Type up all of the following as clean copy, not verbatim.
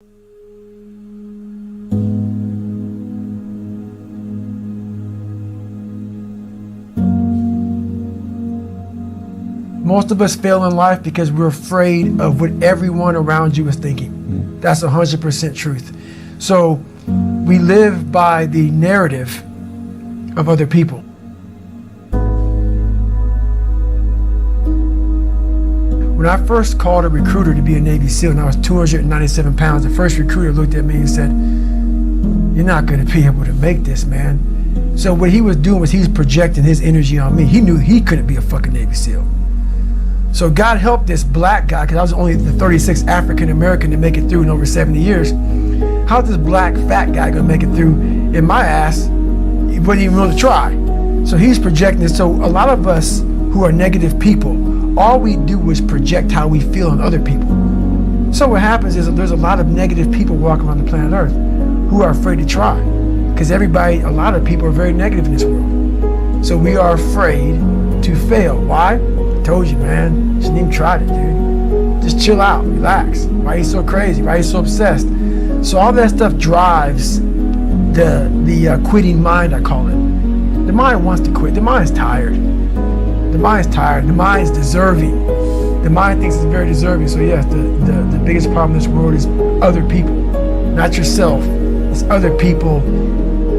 Most of us fail in life because we're afraid of what everyone around you is thinking. That's 100% truth. So we live by the narrative of other people. When I first called a recruiter to be a Navy SEAL and I was 297 pounds, the first recruiter looked at me and said, "You're not going to be able to make this, man." So what he was doing was he was projecting his energy on me. He knew he couldn't be a fucking Navy SEAL. So God help this black guy, because I was only the 36th African American to make it through in over 70 years. How's this black fat guy gonna make it through in my ass? He wouldn't even willing to try. So he's projecting this. So a lot of us who are negative people, all we do is project how we feel on other people. So what happens is that there's a lot of negative people walking around the planet Earth who are afraid to try. Because everybody, a lot of people are very negative in this world. So we are afraid to fail. Why? I told you, man, you shouldn't even try it, dude. Just chill out, relax. Why are you so crazy? Why are you so obsessed? So all that stuff drives the quitting mind, I call it. The mind wants to quit. The mind's tired. The mind's tired. The mind's deserving. The mind thinks it's very deserving. So yes, the biggest problem in this world is other people, not yourself. It's other people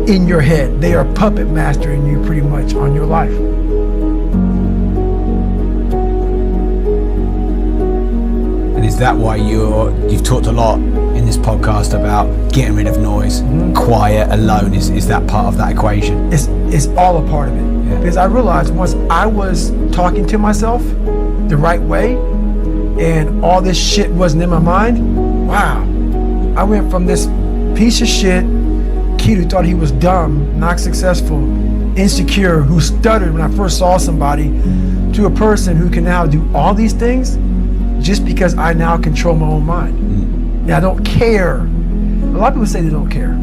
in your head. They are puppet mastering you pretty much on your life. And is that why you've talked a lot in this podcast about getting rid of noise, quiet, alone? Is that part of that equation? It's all a part of it. Yeah. Because I realized once I was talking to myself the right way and all this shit wasn't in my mind, wow, I went from this piece of shit kid who thought he was dumb, not successful, insecure, who stuttered when I first saw somebody, to a person who can now do all these things just because I now control my own mind. And I don't care. A lot of people say they don't care.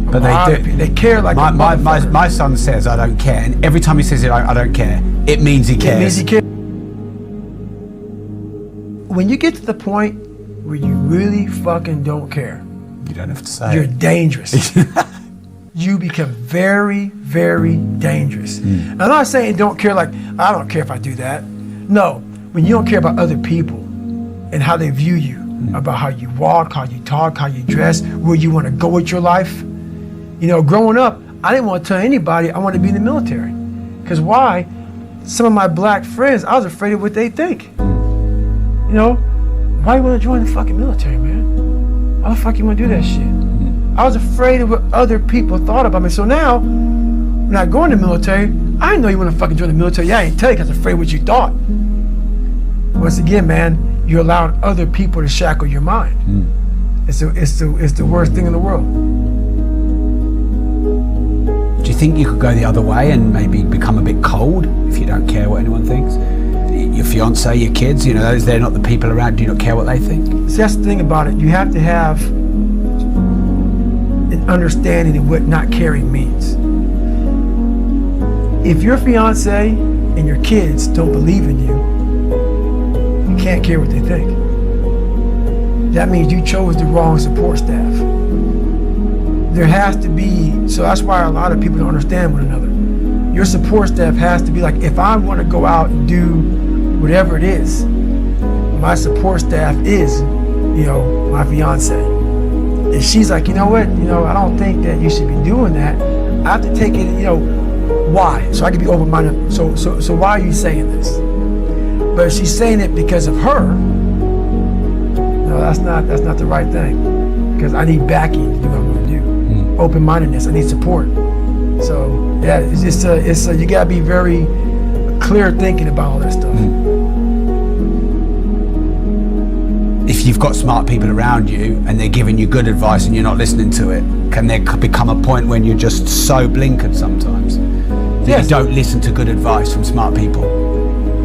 But they do. They care like my son says, "I don't care." And every time he says it, I don't care, it means he cares. It means he cares. When you get to the point where you really fucking don't care, you don't have to say you're dangerous. You become very, very dangerous. I'm not saying don't care like, I don't care if I do that. No, when you don't care about other people and how they view you, about how you walk, how you talk, how you dress, where you want to go with your life. You know, growing up, I didn't want to tell anybody I wanted to be in the military. Because why? Some of my black friends, I was afraid of what they think. You know, why you want to join the fucking military, man? Why the fuck you want to do that shit? I was afraid of what other people thought about me. So now, when I go in the military, I didn't know you want to fucking join the military. Yeah, I didn't tell you because I was afraid of what you thought. Once again, man, you're allowing other people to shackle your mind. It's the worst thing in the world. Do you think you could go the other way and maybe become a bit cold if you don't care what anyone thinks? Your fiance, your kids, you know, they're not the people around. Do you not care what they think? See, that's the thing about it. You have to have an understanding of what not caring means. If your fiance and your kids don't believe in you, you can't care what they think. That means you chose the wrong support staff. There has to be, so that's why a lot of people don't understand one another. Your support staff has to be like, if I want to go out and do whatever it is, my support staff is, you know, my fiance. If she's like, you know what, you know, I don't think that you should be doing that, I have to take it, you know, why? So I can be open-minded. So why are you saying this? But if she's saying it because of her, no, that's not the right thing. Because I need backing to do what I'm going to do. Open-mindedness, I need support. So yeah, it's you gotta be very clear thinking about all that stuff. If you've got smart people around you and they're giving you good advice and you're not listening to it, can there become a point when you're just so blinkered sometimes that you don't listen to good advice from smart people?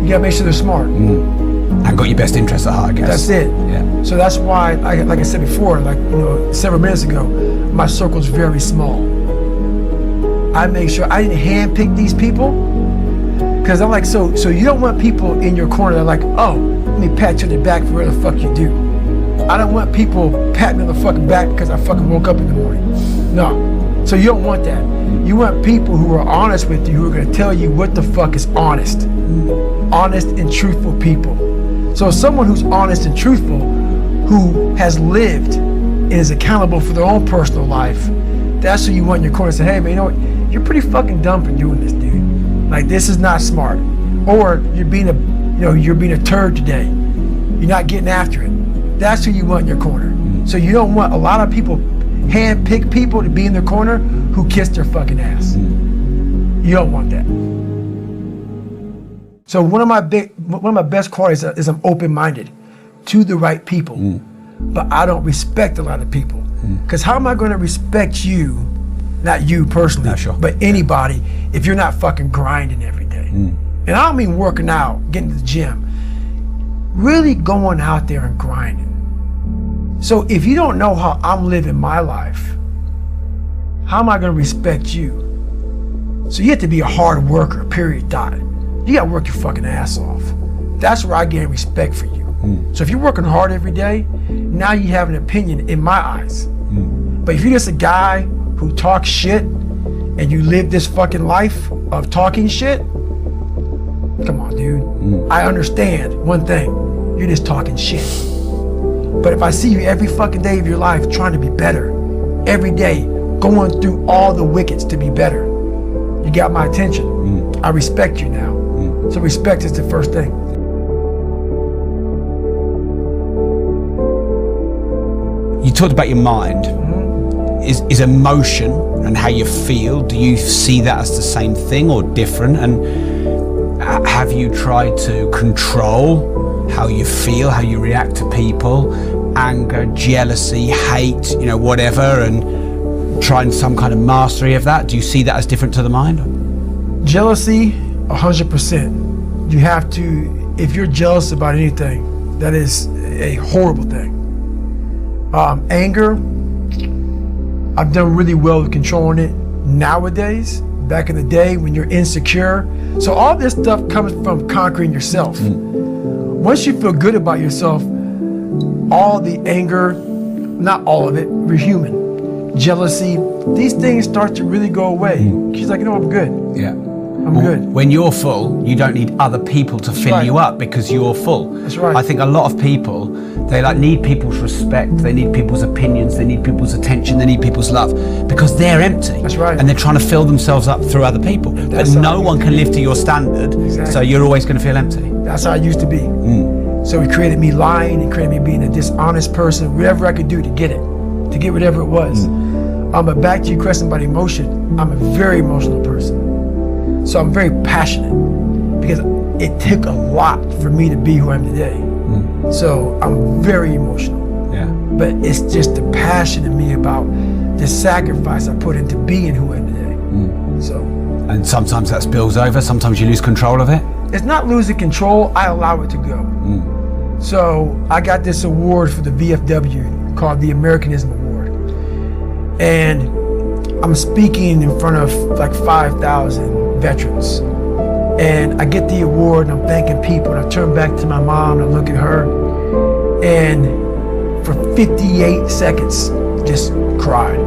You gotta make sure they're smart. And got your best interests at heart, I guess. That's it. Yeah. So that's why, like I said before, like, you know, several minutes ago, my circle's very small. I make sure I didn't handpick these people, because I'm like, so you don't want people in your corner that are like, oh, let me pat you on the back for what the fuck you do. I don't want people patting me on the fucking back because I fucking woke up in the morning. No. So you don't want that. You want people who are honest with you, who are going to tell you what the fuck is honest. Honest and truthful people. So someone who's honest and truthful, who has lived and is accountable for their own personal life, that's who you want in your corner. Say, hey man, you know what? You're pretty fucking dumb for doing this, dude. Like, this is not smart. Or you're being a turd today. You're not getting after it. That's who you want in your corner. So you don't want a lot of people, hand-pick people to be in their corner who kiss their fucking ass. You don't want that. So one of my best qualities is I'm open-minded to the right people, but I don't respect a lot of people. Because how am I going to respect you, not you personally, but anybody, if you're not fucking grinding every day? And I don't mean working out, getting to the gym, really going out there and grinding. So if you don't know how I'm living my life, how am I going to respect you? So you have to be a hard worker, period, dot. You got to work your fucking ass off. That's where I gain respect for you. So if you're working hard every day, now you have an opinion in my eyes. But if you're just a guy who talks shit and you live this fucking life of talking shit, come on, dude. I understand one thing. You're just talking shit. But if I see you every fucking day of your life trying to be better, every day going through all the wickets to be better, you got my attention. I respect you now. So respect is the first thing. You talked about your mind. Is emotion and how you feel, do you see that as the same thing or different? And have you tried to control how you feel, how you react to people, anger, jealousy, hate, whatever, and trying some kind of mastery of that? Do you see that as different to the mind? Jealousy, 100%. You have to, if you're jealous about anything, that is a horrible thing. Anger, I've done really well with controlling it nowadays. Back in the day when you're insecure. So all this stuff comes from conquering yourself. Once you feel good about yourself, all the anger, not all of it, we're human. Jealousy, these things start to really go away. She's like, I'm good. Yeah. I'm good. When you're full, you don't need other people to fill you up because you're full. That's right. I think a lot of people, they need people's respect, they need people's opinions, they need people's attention, they need people's love because they're empty. That's right. And they're trying to fill themselves up through other people. But no one can live to your standard, so you're always going to feel empty. That's how I used to be. So he created me lying, he created me being a dishonest person, whatever I could do to get it, to get whatever it was. But back to your question about emotion, I'm a very emotional person. So I'm very passionate because it took a lot for me to be who I am today. So I'm very emotional. Yeah. But it's just the passion in me about the sacrifice I put into being who I am today. So. And sometimes that spills over, sometimes you lose control of it? It's not losing control, I allow it to go. So I got this award for the VFW called the Americanism Award. And I'm speaking in front of like 5,000 veterans. And I get the award and I'm thanking people and I turn back to my mom and I look at her and for 58 seconds just cried.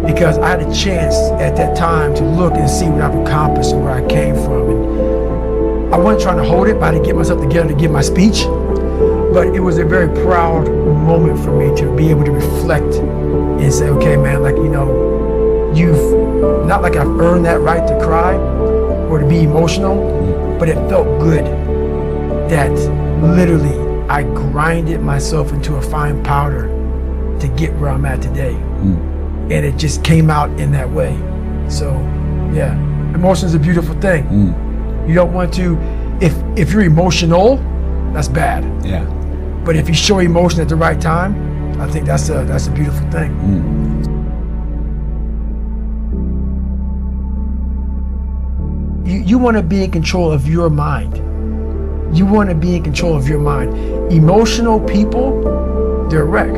Because I had a chance at that time to look and see what I've accomplished and where I came from. And I wasn't trying to hold it, but I had to get myself together to give my speech. But it was a very proud moment for me to be able to reflect and say, okay, man, you've, not like I've earned that right to cry or to be emotional, but it felt good that literally I grinded myself into a fine powder to get where I'm at today. And it just came out in that way. So yeah, emotion is a beautiful thing. You don't want to, if you're emotional, that's bad. Yeah. But if you show emotion at the right time, I think that's a beautiful thing. You want to be in control of your mind. You want to be in control of your mind. Emotional people, they're a wreck.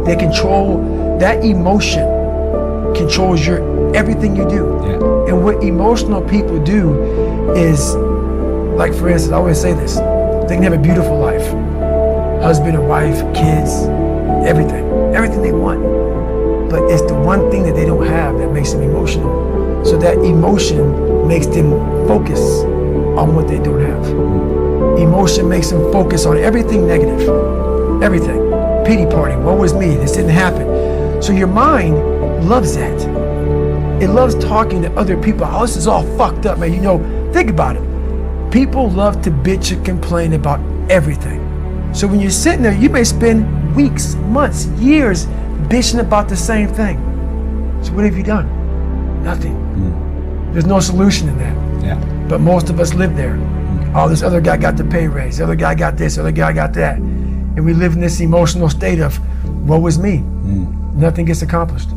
They control, that emotion controls everything you do. Yeah. And what emotional people do is, like for instance, I always say this, they can have a beautiful life. husband and wife, kids, everything they want. But it's the one thing that they don't have that makes them emotional. So that emotion makes them focus on what they don't have. Emotion makes them focus on everything negative, everything. Pity party, woe is me, this didn't happen. So your mind loves that. It loves talking to other people. Oh, this is all fucked up, man. You know, think about it. People love to bitch and complain about everything. So when you're sitting there, you may spend weeks, months, years bitching about the same thing. So what have you done? Nothing. There's no solution in that. Yeah. But most of us live there. Oh, this other guy got the pay raise, the other guy got this, the other guy got that. And we live in this emotional state of, woe is me. Nothing gets accomplished.